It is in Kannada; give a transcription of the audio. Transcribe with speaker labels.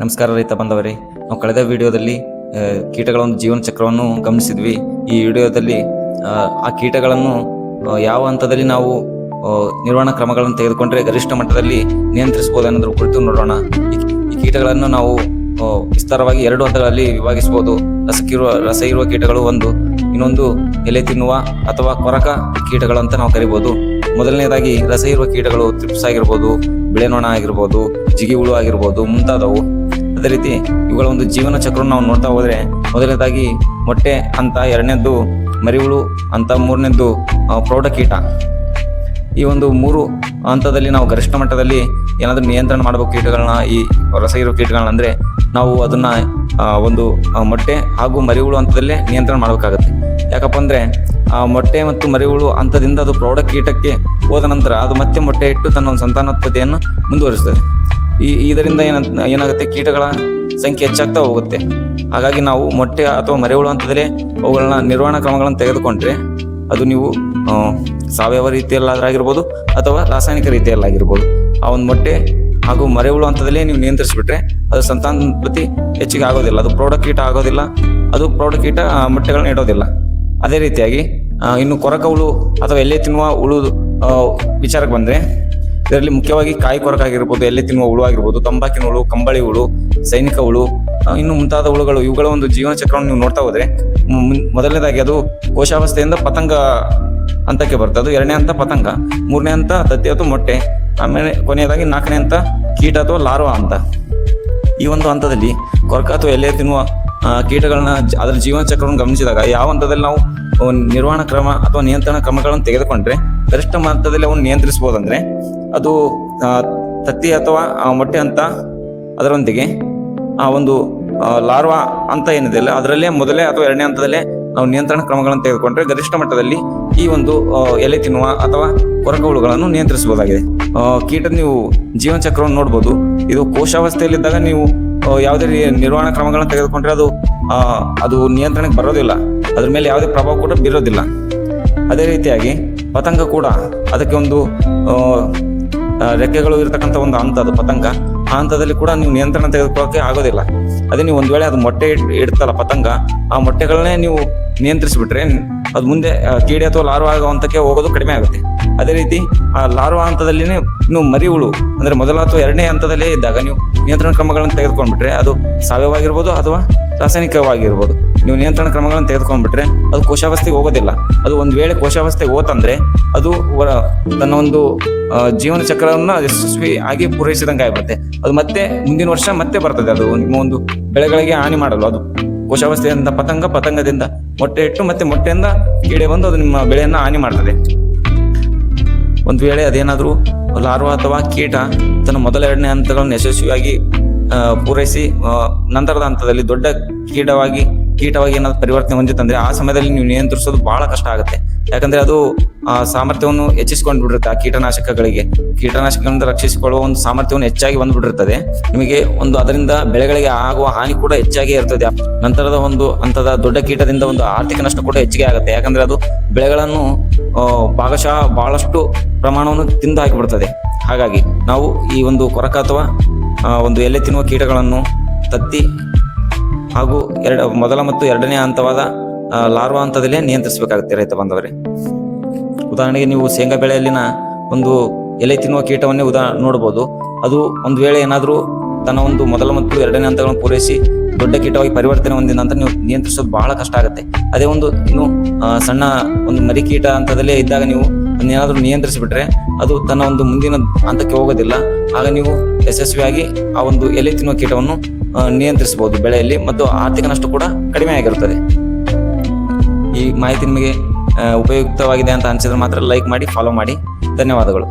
Speaker 1: ನಮಸ್ಕಾರ ರೈತ ಬಾಂಧವರೇ. ನಾವು ಕಳೆದ ವಿಡಿಯೋದಲ್ಲಿ ಕೀಟಗಳ ಒಂದು ಜೀವನ ಚಕ್ರವನ್ನು ಗಮನಿಸಿದ್ವಿ. ಈ ವಿಡಿಯೋದಲ್ಲಿ ಆ ಕೀಟಗಳನ್ನು ಯಾವ ಹಂತದಲ್ಲಿ ನಾವು ನಿರ್ವಹಣಾ ಕ್ರಮಗಳನ್ನು ತೆಗೆದುಕೊಂಡ್ರೆ ಗರಿಷ್ಠ ಮಟ್ಟದಲ್ಲಿ ನಿಯಂತ್ರಿಸಬಹುದು ಅನ್ನೋದ್ರ ಕುರಿತು ನೋಡೋಣ. ಈ ಕೀಟಗಳನ್ನು ನಾವು ವಿಸ್ತಾರವಾಗಿ 2 ಹಂತಗಳಲ್ಲಿ ವಿಭಾಗಿಸಬಹುದು. ರಸ ಇರುವ ಕೀಟಗಳು ಒಂದು, ಇನ್ನೊಂದು ಎಲೆ ತಿನ್ನುವ ಅಥವಾ ಕೊರಕ ಕೀಟಗಳು ಅಂತ ನಾವು ಕರಿಬಹುದು. ಮೊದಲನೇದಾಗಿ ರಸ ಇರುವ ಕೀಟಗಳು ತ್ರಿಪ್ಸ್ ಆಗಿರ್ಬೋದು, ಬಿಳೆನೊಣ ಆಗಿರ್ಬೋದು, ಜಿಗಿ ಹುಳು ಆಗಿರ್ಬೋದು, ಮುಂತಾದವು. ಅದೇ ರೀತಿ ಇವುಗಳ ಒಂದು ಜೀವನ ಚಕ್ರವನ್ನು ನಾವು ನೋಡ್ತಾ ಹೋದ್ರೆ, ಮೊದಲನೇದಾಗಿ ಮೊಟ್ಟೆ ಅಂತ, ಎರಡನೇದ್ದು ಮರಿಹುಳು ಅಂತ, ಮೂರನೇದ್ದು ಪ್ರೌಢಕೀಟ. ಈ ಒಂದು 3 ಹಂತದಲ್ಲಿ ನಾವು ಗರಿಷ್ಠ ಮಟ್ಟದಲ್ಲಿ ಏನಾದರೂ ನಿಯಂತ್ರಣ ಮಾಡಬೇಕು ಕೀಟಗಳನ್ನ, ಈ ರಸ ಇರೋ ಕೀಟಗಳನ್ನ. ಅಂದ್ರೆ ನಾವು ಅದನ್ನ ಒಂದು ಮೊಟ್ಟೆ ಹಾಗೂ ಮರಿಹುಳು ಹಂತದಲ್ಲೇ ನಿಯಂತ್ರಣ ಮಾಡಬೇಕಾಗತ್ತೆ. ಯಾಕಪ್ಪ ಅಂದ್ರೆ ಆ ಮೊಟ್ಟೆ ಮತ್ತು ಮರಿಹುಳು ಹಂತದಿಂದ ಅದು ಪ್ರೌಢಕೀಟಕ್ಕೆ ಹೋದ ನಂತರ ಅದು ಮತ್ತೆ ಮೊಟ್ಟೆ ಇಟ್ಟು ತನ್ನ ಒಂದು ಸಂತಾನೋತ್ಪತ್ತಿಯನ್ನು ಮುಂದುವರಿಸ್ತದೆ. ಇದರಿಂದ ಏನಾಗುತ್ತೆ, ಕೀಟಗಳ ಸಂಖ್ಯೆ ಹೆಚ್ಚಾಗ್ತಾ ಹೋಗುತ್ತೆ. ಹಾಗಾಗಿ ನಾವು ಮೊಟ್ಟೆ ಅಥವಾ ಮರಿಹುಳು ಹಂತದಲ್ಲೇ ಅವುಗಳನ್ನ ನಿರ್ವಹಣಾ ಕ್ರಮಗಳನ್ನು ತೆಗೆದುಕೊಂಡ್ರೆ, ಅದು ನೀವು ಸಾವಯವ ರೀತಿಯಲ್ಲಾಗಿರ್ಬೋದು ಅಥವಾ ರಾಸಾಯನಿಕ ರೀತಿಯಲ್ಲಾಗಿರ್ಬೋದು, ಆ ಒಂದು ಮೊಟ್ಟೆ ಹಾಗೂ ಮರಿಹುಳು ಹಂತದಲ್ಲೇ ನೀವು ನಿಯಂತ್ರಿಸಿಬಿಟ್ರೆ ಅದು ಸಂತಾನೋತ್ಪತ್ತಿ ಹೆಚ್ಚಿಗೆ ಆಗೋದಿಲ್ಲ, ಅದು ಪ್ರೌಢಕೀಟ ಆಗೋದಿಲ್ಲ, ಅದು ಪ್ರೌಢಕೀಟ ಮೊಟ್ಟೆಗಳನ್ನ ಇಡೋದಿಲ್ಲ. ಅದೇ ರೀತಿಯಾಗಿ ಇನ್ನು ಕೊರಕ ಹುಳು ಅಥವಾ ಎಲೆ ತಿನ್ನುವ ಹುಳು ವಿಚಾರಕ್ಕೆ ಬಂದ್ರೆ, ಇದರಲ್ಲಿ ಮುಖ್ಯವಾಗಿ ಕಾಯಿ ಕೊರಕ ಆಗಿರ್ಬೋದು, ಎಲೆ ತಿನ್ನುವ ಹುಳು ಆಗಿರ್ಬೋದು, ತಂಬಾಕಿನ ಹುಳು, ಕಂಬಳಿ ಹುಳು, ಸೈನಿಕ ಹುಳು, ಇನ್ನು ಮುಂತಾದ ಹುಳುಗಳು. ಇವುಗಳ ಒಂದು ಜೀವನ ಚಕ್ರವನ್ನು ನೀವು ನೋಡ್ತಾ ಹೋದ್ರೆ, ಮೊದಲನೇದಾಗಿ ಅದು ಕೋಶಾವಸ್ಥೆಯಿಂದ ಪತಂಗ ಹಂತಕ್ಕೆ ಬರ್ತದೆ, ಅದು 2ನೇ ಹಂತ ಪತಂಗ, 3ನೇ ಹಂತ ತತ್ತಿ ಅಥವಾ ಮೊಟ್ಟೆ, ಆಮೇಲೆ ಕೊನೆಯದಾಗಿ 4ನೇ ಹಂತ ಕೀಟ ಅಥವಾ ಲಾರ್ವಾ ಅಂತ. ಈ ಒಂದು ಹಂತದಲ್ಲಿ ಕೊರಕ ಅಥವಾ ಎಲೆ ತಿನ್ನುವ ಕೀಟಗಳನ್ನ ಅದರ ಜೀವನ ಚಕ್ರವನ್ನು ಗಮನಿಸಿದಾಗ, ಯಾವ ಹಂತದಲ್ಲಿ ನಾವು ನಿರ್ವಹಣಾ ಕ್ರಮ ಅಥವಾ ನಿಯಂತ್ರಣ ಕ್ರಮಗಳನ್ನು ತೆಗೆದುಕೊಂಡ್ರೆ ಗರಿಷ್ಠ ಹಂತದಲ್ಲಿ ಅವನ್ನು ನಿಯಂತ್ರಿಸಬಹುದಂದ್ರೆ, ಅದು ತತ್ತಿ ಅಥವಾ ಮೊಟ್ಟೆ ಹಂತ, ಅದರೊಂದಿಗೆ ಆ ಒಂದು ಲಾರ್ವಾ ಅಂತ ಏನಿದೆ ಅಲ್ಲ, ಅದರಲ್ಲೇ ಮೊದಲೇ ಅಥವಾ 2ನೇ ಹಂತದಲ್ಲೇ ನಾವು ನಿಯಂತ್ರಣ ಕ್ರಮಗಳನ್ನು ತೆಗೆದುಕೊಂಡ್ರೆ ಗರಿಷ್ಠ ಮಟ್ಟದಲ್ಲಿ ಈ ಒಂದು ಎಲೆ ತಿನ್ನುವ ಅಥವಾ ಕೊರಕ ಹುಳುಗಳನ್ನು ನಿಯಂತ್ರಿಸಬಹುದಾಗಿದೆ. ಕೀಟದ ನೀವು ಜೀವನ ಚಕ್ರವನ್ನು ನೋಡ್ಬೋದು. ಇದು ಕೋಶಾವಸ್ಥೆಯಲ್ಲಿದ್ದಾಗ ನೀವು ಯಾವುದೇ ನಿರ್ವಹಣಾ ಕ್ರಮಗಳನ್ನು ತೆಗೆದುಕೊಂಡ್ರೆ ಅದು ನಿಯಂತ್ರಣಕ್ಕೆ ಬರೋದಿಲ್ಲ, ಅದ್ರ ಮೇಲೆ ಯಾವುದೇ ಪ್ರಭಾವ ಕೂಡ ಬೀರೋದಿಲ್ಲ. ಅದೇ ರೀತಿಯಾಗಿ ಪತಂಗ ಕೂಡ, ಅದಕ್ಕೆ ಒಂದು ರೆಕ್ಕೆಗಳು ಇರತಕ್ಕಂಥ ಒಂದು ಹಂತ ಅದು ಪತಂಗ. ಆ ಹಂತದಲ್ಲಿ ಕೂಡ ನೀವು ನಿಯಂತ್ರಣ ತೆಗೆದುಕೊಳ್ಳೋಕೆ ಆಗೋದಿಲ್ಲ. ಅದೇ ನೀವು ಒಂದ್ ವೇಳೆ ಅದು ಮೊಟ್ಟೆ ಇಡ್ತಲ್ಲ ಪತಂಗ, ಆ ಮೊಟ್ಟೆಗಳನ್ನೇ ನೀವು ನಿಯಂತ್ರಿಸಿಬಿಟ್ರೆ ಅದು ಮುಂದೆ ಕೀಡೆ ಅಥವಾ ಲಾರ್ವಾ ಆಗೋ ಹಂತಕ್ಕೆ ಹೋಗೋದು ಕಡಿಮೆ ಆಗುತ್ತೆ. ಅದೇ ರೀತಿ ಆ ಲಾರ್ವಾ ಹಂತದಲ್ಲಿನೇ ನೀವು ಮರಿಹುಳು ಅಂದ್ರೆ ಮೊದಲ ಅಥವಾ 2ನೇ ಹಂತದಲ್ಲೇ ಇದ್ದಾಗ ನೀವು ನಿಯಂತ್ರಣ ಕ್ರಮಗಳನ್ನು ತೆಗೆದುಕೊಂಡ್ಬಿಟ್ರೆ, ಅದು ಸಾವಯವವಾಗಿರ್ಬೋದು ಅಥವಾ ರಾಸಾಯನಿಕವಾಗಿರ್ಬೋದು, ನೀವು ನಿಯಂತ್ರಣ ಕ್ರಮಗಳನ್ನು ತೆಗೆದುಕೊಂಡ್ಬಿಟ್ರೆ ಅದು ಕೋಶಾವಸ್ಥೆಗೆ ಹೋಗೋದಿಲ್ಲ. ಅದು ಒಂದ್ ವೇಳೆ ಕೋಶಾವಸ್ಥೆಗೆ ಹೋತಂದ್ರೆ ಅದು ತನ್ನ ಒಂದು ಜೀವನ ಚಕ್ರವನ್ನ ಯಶಸ್ವಿ ಆಗಿ ಪೂರೈಸಿದಂಗೆ ಆಗಿರುತ್ತೆ. ಅದು ಮತ್ತೆ ಮುಂದಿನ ವರ್ಷ ಮತ್ತೆ ಬರ್ತದೆ. ಅದು ನಿಮ್ಮ ಒಂದು ಬೆಳೆಗಳಿಗೆ ಹಾನಿ ಮಾಡಲು, ಅದು ಕೋಶಾವಸ್ಥೆಯಿಂದ ಪತಂಗದಿಂದ ಮೊಟ್ಟೆ ಇಟ್ಟು ಮತ್ತೆ ಮೊಟ್ಟೆಯಿಂದ ಕೀಡೆ ಬಂದು ಅದು ನಿಮ್ಮ ಬೆಳೆಯನ್ನ ಹಾನಿ ಮಾಡ್ತದೆ. ಒಂದ್ ವೇಳೆ ಅದೇನಾದ್ರೂ ಲಾರ್ವಾ ಅಥವಾ ಕೀಟ ತನ್ನ ಮೊದಲ 2ನೇ ಹಂತಗಳನ್ನು ಯಶಸ್ವಿಯಾಗಿ ಪೂರೈಸಿ ನಂತರದ ಹಂತದಲ್ಲಿ ದೊಡ್ಡ ಕೀಟವಾಗಿ ಏನಾದ್ರು ಪರಿವರ್ತನೆ ಹೊಂದಿತ್ತಂದ್ರೆ, ಆ ಸಮಯದಲ್ಲಿ ನೀವು ನಿಯಂತ್ರಿಸೋದು ಬಹಳ ಕಷ್ಟ ಆಗುತ್ತೆ. ಯಾಕಂದ್ರೆ ಅದು ಸಾಮರ್ಥ್ಯವನ್ನು ಹೆಚ್ಚಿಸಿಕೊಂಡು ಬಿಟ್ಟಿರುತ್ತೆ. ಆ ಕೀಟನಾಶಕಗಳಿಂದ ರಕ್ಷಿಸಿಕೊಳ್ಳುವ ಒಂದು ಸಾಮರ್ಥ್ಯವನ್ನು ಹೆಚ್ಚಾಗಿ ಬಂದ್ಬಿಟ್ಟಿರ್ತದೆ. ನಿಮಗೆ ಒಂದು ಬೆಳೆಗಳಿಗೆ ಆಗುವ ಹಾನಿ ಕೂಡ ಹೆಚ್ಚಾಗಿ ಇರ್ತದೆ. ನಂತರದ ಒಂದು ಹಂತದ ದೊಡ್ಡ ಕೀಟದಿಂದ ಒಂದು ಆರ್ಥಿಕ ನಷ್ಟ ಕೂಡ ಹೆಚ್ಚಿಗೆ ಆಗುತ್ತೆ. ಯಾಕಂದ್ರೆ ಅದು ಬೆಳೆಗಳನ್ನು ಭಾಗಶಃ ಬಹಳಷ್ಟು ಪ್ರಮಾಣವನ್ನು ತಿಂದು ಹಾಕಿಬಿಡ್ತದೆ. ಹಾಗಾಗಿ ನಾವು ಈ ಒಂದು ಕೊರಕ ಅಥವಾ ಒಂದು ಎಲೆ ತಿನ್ನುವ ಕೀಟಗಳನ್ನು ತತ್ತಿ ಹಾಗೂ ಮೊದಲ ಮತ್ತು 2ನೇ ಹಂತವಾದ ಲಾರ್ವಾ ಹಂತದಲ್ಲೇ ನಿಯಂತ್ರಿಸಬೇಕಾಗುತ್ತೆ ರೈತ ಬಾಂಧವರೇ. ಉದಾಹರಣೆಗೆ ನೀವು ಶೇಂಗಾ ಬೆಳೆಯಲ್ಲಿನ ಒಂದು ಎಲೆ ತಿನ್ನುವ ಕೀಟವನ್ನೇ ನೋಡಬಹುದು. ಅದು ಒಂದು ವೇಳೆ ಏನಾದರೂ ತನ್ನ ಒಂದು ಮೊದಲ ಮತ್ತು 2ನೇ ಹಂತಗಳನ್ನು ಪೂರೈಸಿ ದೊಡ್ಡ ಕೀಟವಾಗಿ ಪರಿವರ್ತನೆ ಹೊಂದಿದ ನಂತರ ನೀವು ನಿಯಂತ್ರಿಸೋದು ಬಹಳ ಕಷ್ಟ ಆಗುತ್ತೆ. ಅದೇ ಒಂದು ಇನ್ನು ಸಣ್ಣ ಒಂದು ಮರಿ ಕೀಟ ಹಂತದಲ್ಲೇ ಇದ್ದಾಗ ನೀವು ಅದನ್ನೇನಾದ್ರೂ ನಿಯಂತ್ರಿಸಿಬಿಟ್ರೆ ಅದು ತನ್ನ ಒಂದು ಮುಂದಿನ ಹಂತಕ್ಕೆ ಹೋಗೋದಿಲ್ಲ. ಆಗ ನೀವು ಯಶಸ್ವಿಯಾಗಿ ಆ ಒಂದು ಎಲೆ ತಿನ್ನುವ ಕೀಟವನ್ನು ನಿಯಂತ್ರಿಸಬಹುದು ಬೆಳೆಯಲ್ಲಿ, ಮತ್ತು ಆರ್ಥಿಕ ನಷ್ಟ ಕೂಡ ಕಡಿಮೆ ಆಗಿರುತ್ತದೆ. ಈ ಮಾಹಿತಿ ನಿಮಗೆ ಉಪಯುಕ್ತವಾಗಿದೆ ಅಂತ ಅನಿಸಿದ್ರೆ ಮಾತ್ರ ಲೈಕ್ ಮಾಡಿ, ಫಾಲೋ ಮಾಡಿ. ಧನ್ಯವಾದಗಳು.